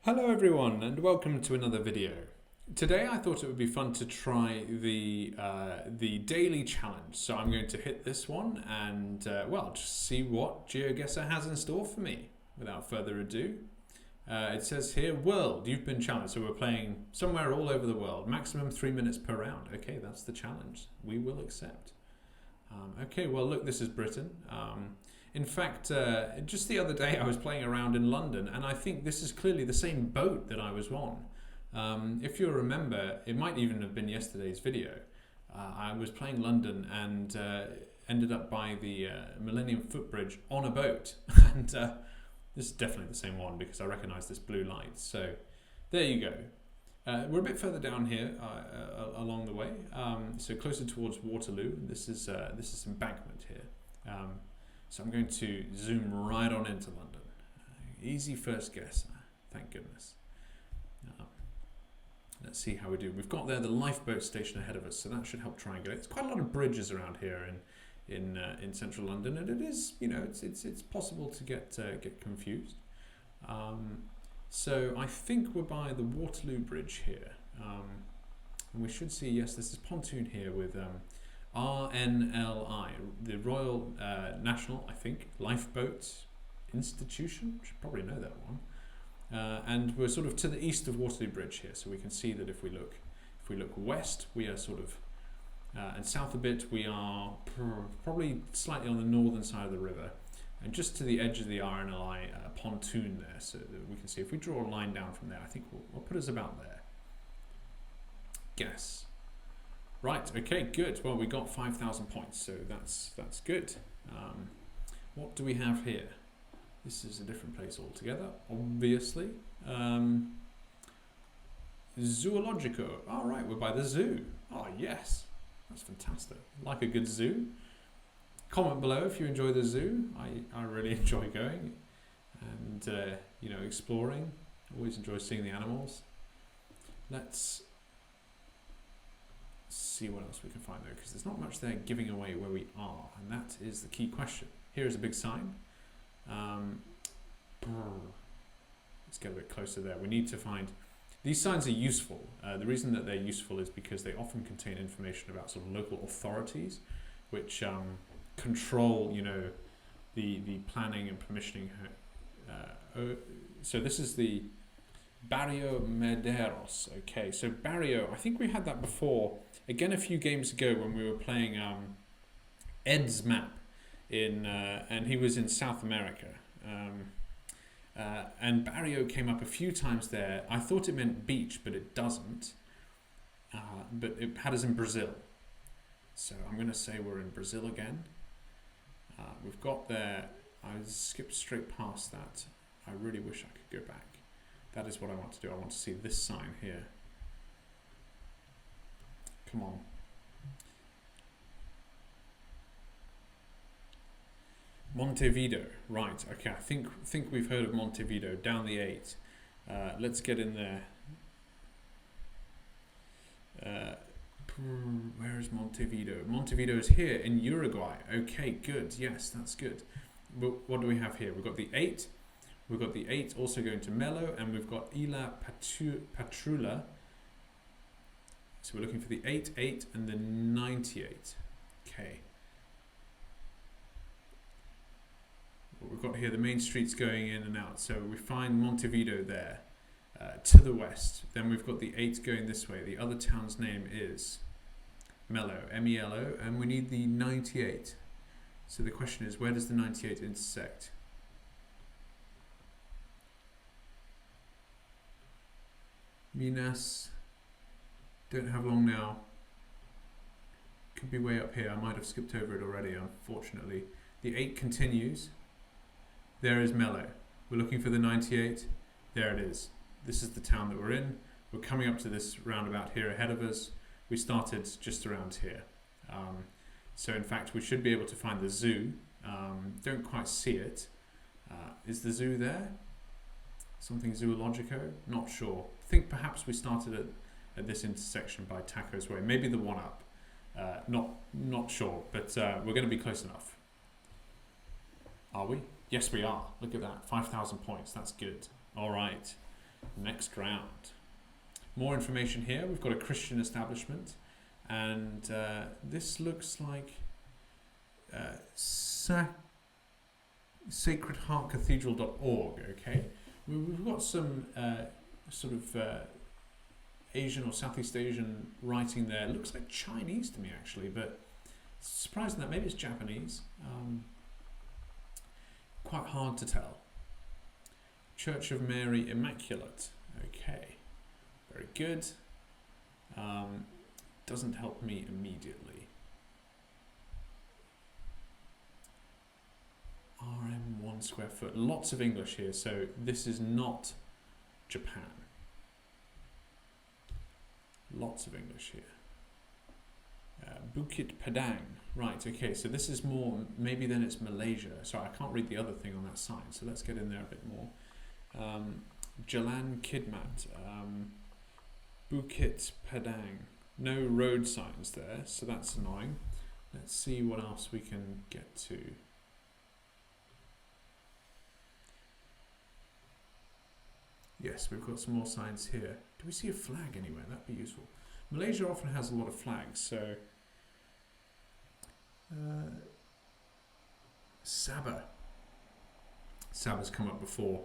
Hello everyone and welcome to another video. Today I thought it would be fun to try the daily challenge. So I'm going to hit this one and well, just see what GeoGuessr has in store for me. Without further ado, it says here, world, you've been challenged. So we're playing somewhere all over the world, maximum 3 minutes per round. Okay, that's the challenge. We will accept. Okay, well look, this is Britain. In fact, just the other day I was playing around in London and I think this is clearly the same boat that I was on. If you remember, it might even have been yesterday's video. I was playing London and ended up by the Millennium Footbridge on a boat. And this is definitely the same one because I recognise this blue light. So there you go. We're a bit further down here along the way, so closer towards Waterloo. This is embankment here. So I'm going to zoom right on into London. Easy first guess, thank goodness. Let's see how we do. We've got there the lifeboat station ahead of us, so that should help triangulate. There's quite a lot of bridges around here in central London, and it is, you know, it's possible to get confused. So I think we're by the Waterloo Bridge here, and we should see, yes, this is pontoon here with RNLI, the Royal National, I think, Lifeboat Institution. Should probably know that one. And we're sort of to the east of Waterloo Bridge here, so we can see that if we look west, we are sort of, and south a bit, we are probably slightly on the northern side of the river, and just to the edge of the RNLI pontoon there, so that we can see if we draw a line down from there, I think we'll put us about there. Guess. Right, okay, good. Well, we got 5,000 points, so that's good. What do we have here? This is a different place altogether, obviously. Zoologico. All right, we're by the zoo. Oh, yes. That's fantastic. Like a good zoo. Comment below if you enjoy the zoo. I really enjoy going and, you know, exploring. Always enjoy seeing the animals. Let's see what else we can find though, because there's not much there giving away where we are, and that is the key question. Here is a big sign. Let's get a bit closer there. We need to find, these signs are useful. The reason that they're useful is because they often contain information about sort of local authorities which control, you know, the planning and permissioning. So this is the Barrio Mederos. Okay, so Barrio, I think we had that before, again a few games ago when we were playing Ed's map in, and he was in South America. And Barrio came up a few times there. I thought it meant beach, but it doesn't. But it had us in Brazil. So I'm going to say we're in Brazil again. We've got there, I skipped straight past that. I really wish I could go back. That is what I want to do. I want to see this sign here. Come on. Montevideo. Right. Okay. I think we've heard of Montevideo down the 8. Let's get in there. Where is Montevideo? Montevideo is here in Uruguay. Okay. Good. Yes, that's good. But what do we have here? We've got the 8. We've got the 8 also going to Melo, and we've got Ila Patrula. So we're looking for the 8, 8, and the 98. Okay. What we've got here, the main streets going in and out. So we find Montevideo there, to the west. Then we've got the 8 going this way. The other town's name is Melo, M-E-L-O, and we need the 98. So the question is, where does the 98 intersect? Minas, don't have long now. Could be way up here. I might have skipped over it already, unfortunately. The 8 continues. There is Melo. We're looking for the 98. There it is. This is the town that we're in. We're coming up to this roundabout here ahead of us. We started just around here. So in fact, we should be able to find the zoo. Don't quite see it. Is the zoo there? Something zoologico? Not sure. I think perhaps we started at this intersection by Tacos Way. Maybe the one up. Not sure, but we're going to be close enough. Are we? Yes, we are. Look at that. 5,000 points. That's good. All right. next round. More information here. We've got a Christian establishment, and this looks like sacredheartcathedral.org. Okay, we've got some sort of Asian or Southeast Asian writing there. It looks like Chinese to me actually, but surprising that maybe it's Japanese. Quite hard to tell. Church of Mary Immaculate. Okay, very good. Doesn't help me immediately. RM 1 square foot. Lots of English here, so this is not Japan. Lots of English here. Bukit Padang. Right, okay, so this is more, maybe then it's Malaysia. Sorry, I can't read the other thing on that sign, so let's get in there a bit more. Jalan Khidmat. Bukit Padang. No road signs there, so that's annoying. Let's see what else we can get to. Yes, we've got some more signs here. Do we see a flag anywhere? That'd be useful. Malaysia often has a lot of flags, so... Sabah. Sabah's come up before.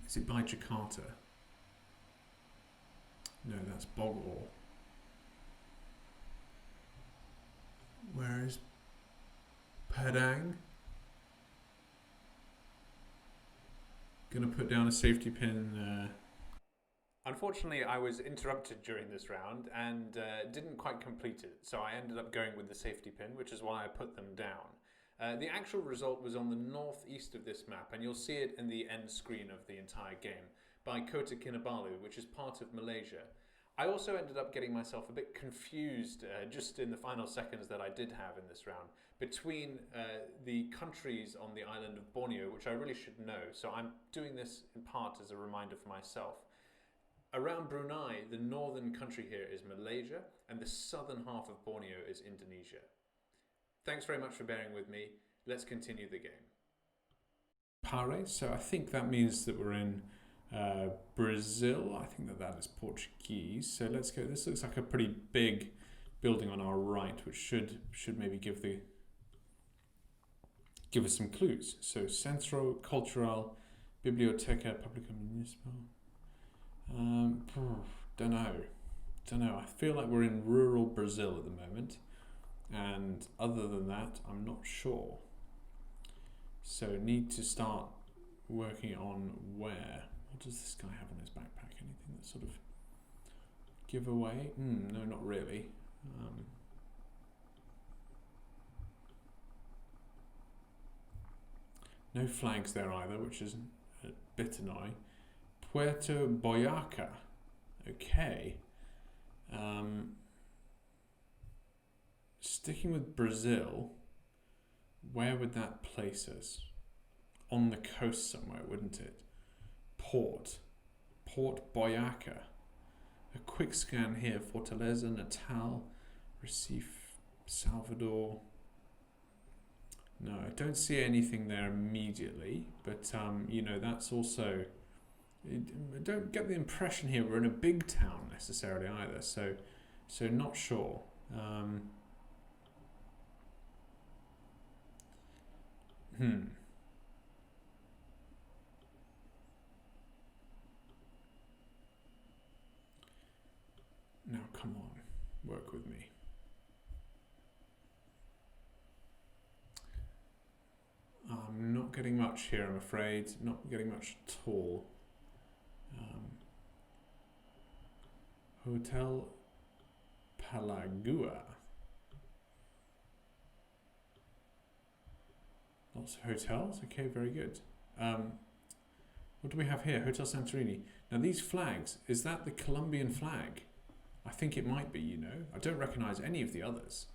Is it by Jakarta? No, that's Bogor. Where is Padang? Gonna put down a safety pin. Unfortunately, I was interrupted during this round and didn't quite complete it, so I ended up going with the safety pin, which is why I put them down. The actual result was on the northeast of this map, and you'll see it in the end screen of the entire game, by Kota Kinabalu, which is part of Malaysia. I also ended up getting myself a bit confused just in the final seconds that I did have in this round between the countries on the island of Borneo, which I really should know, so I'm doing this in part as a reminder for myself. Around Brunei, the northern country here is Malaysia, and the southern half of Borneo is Indonesia. Thanks very much for bearing with me. Let's continue the game. Pare, so I think that means that we're in Brazil. I think that is Portuguese. So let's go. This looks like a pretty big building on our right, which should maybe give us some clues. So Centro Cultural Biblioteca Pública Municipal. Don't know. I feel like we're in rural Brazil at the moment, and other than that, I'm not sure. So need to start working on where. What does this guy have on his backpack? Anything that sort of give away? No, not really. No flags there either, which is a bit annoying. Puerto Boyaca. Okay. Sticking with Brazil, where would that place us? On the coast somewhere, wouldn't it? Port Boyaca. A quick scan here. Fortaleza, Natal, Recife, Salvador. No, I don't see anything there immediately, but you know, that's also... I don't get the impression here we're in a big town necessarily either, so not sure. Now come on, work with me. I'm not getting much here, I'm afraid. Not getting much at all. Hotel Palagua. Lots of hotels. Okay, very good. What do we have here? Hotel Santorini. Now these flags, is that the Colombian flag? I think it might be, you know. I don't recognize any of the others.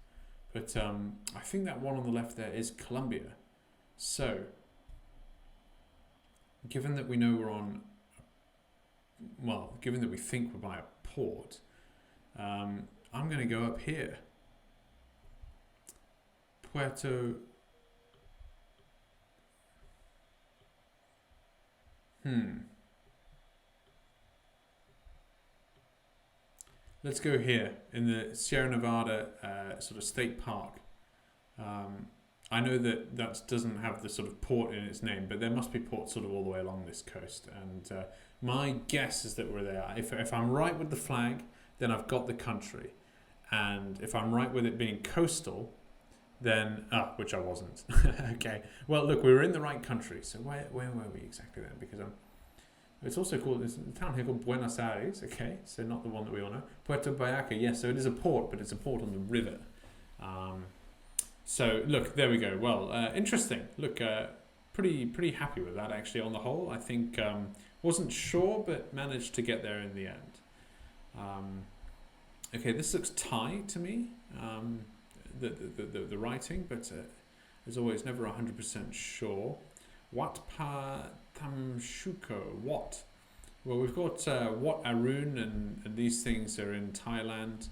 But I think that one on the left there is Colombia. So, given that we know we're on, well, given that we think we're by a port, I'm going to go up here. Puerto Let's go here in the Sierra Nevada sort of state park. I know that that doesn't have the sort of port in its name, but there must be ports sort of all the way along this coast. And my guess is that we're there. If I'm right with the flag, then I've got the country. And if I'm right with it being coastal, then, which I wasn't. Okay. Well, look, we were in the right country. So where were we exactly then? Because it's also called, there's a town here called Buenos Aires. Okay. So not the one that we all know. Puerto Vallarta. Yes. So it is a port, but it's a port on the river. So look, there we go. Well, interesting. Look, pretty happy with that actually on the whole. I think wasn't sure, but managed to get there in the end. Okay, this looks Thai to me. The writing, but as always, never 100% sure. Wat Pa Tham Shuko. What? Well, we've got Wat Arun, and these things are in Thailand.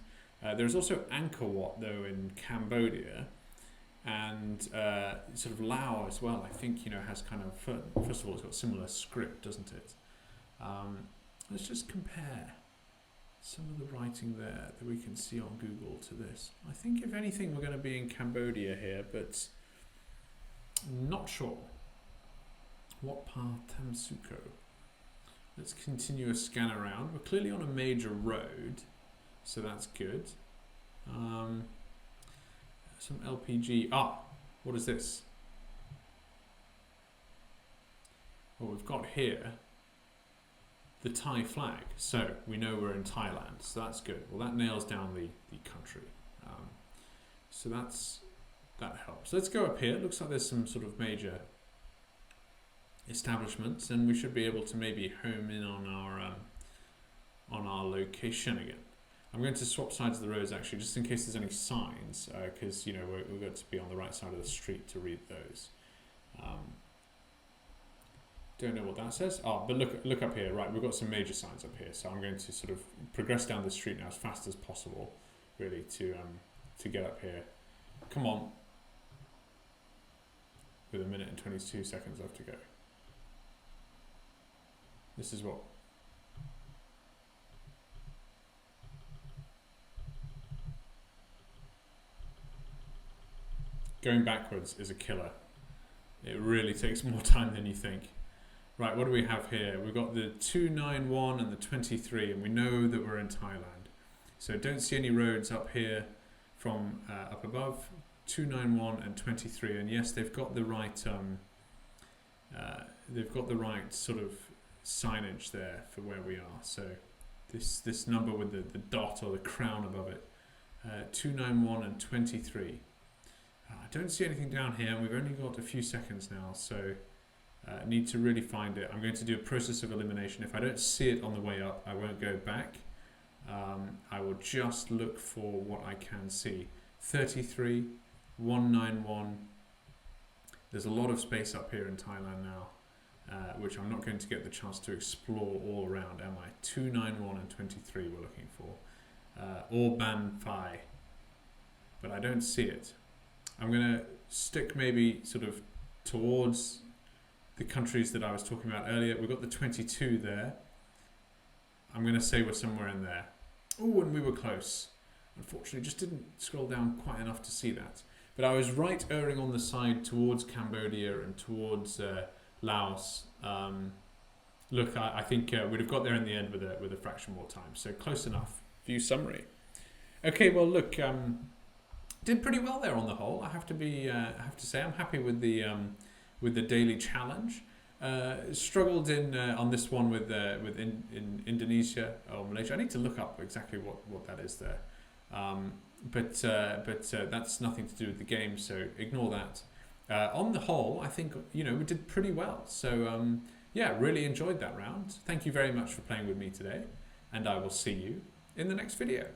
There's also Angkor Wat though in Cambodia. And sort of Lao as well, I think, has kind of, first of all, it's got similar script, doesn't it? Let's just compare some of the writing there that we can see on Google to this. I think, if anything, we're going to be in Cambodia here, but not sure. Wat Pa Tham Suko. Let's continue a scan around. We're clearly on a major road, so that's good. Some LPG. What is this? Well, we've got here the Thai flag, so we know we're in Thailand, so that's good. Well, that nails down the country. So that helps. Let's go up here. It looks like there's some sort of major establishments, and we should be able to maybe home in on our location again. I'm going to swap sides of the roads actually, just in case there's any signs, because we've got to be on the right side of the street to read those. Don't know what that says. But look up here. Right, we've got some major signs up here, so I'm going to sort of progress down the street now as fast as possible, really, to get up here. Come on. With 1 minute and 22 seconds left to go. This is what. Going backwards is a killer. It really takes more time than you think. Right, what do we have here? We've got the 291 and the 23, and we know that we're in Thailand. So don't see any roads up here from up above. 291 and 23, and yes, they've got the right sort of signage there for where we are. So this number with the dot or the crown above it, 291 and 23. I don't see anything down here, and we've only got a few seconds now, so need to really find it. I'm going to do a process of elimination. If I don't see it on the way up, I won't go back. I will just look for what I can see. 33, 191. There's a lot of space up here in Thailand now, which I'm not going to get the chance to explore all around, am I? 291 and 23 we're looking for. Or Ban Phai. But I don't see it. I'm going to stick maybe sort of towards the countries that I was talking about earlier. We've got the 22 there. I'm going to say we're somewhere in there. Oh, and we were close. Unfortunately, just didn't scroll down quite enough to see that. But I was right erring on the side towards Cambodia and towards Laos. Look, I think we'd have got there in the end with a fraction more time. So close enough. View summary. Okay, well, look, did pretty well there on the whole. I have to say I'm happy with the daily challenge. Struggled in this one with in Indonesia or Malaysia. I need to look up exactly what that is there. But that's nothing to do with the game, so ignore that. On the whole, I think we did pretty well. So yeah, really enjoyed that round. Thank you very much for playing with me today, and I will see you in the next video.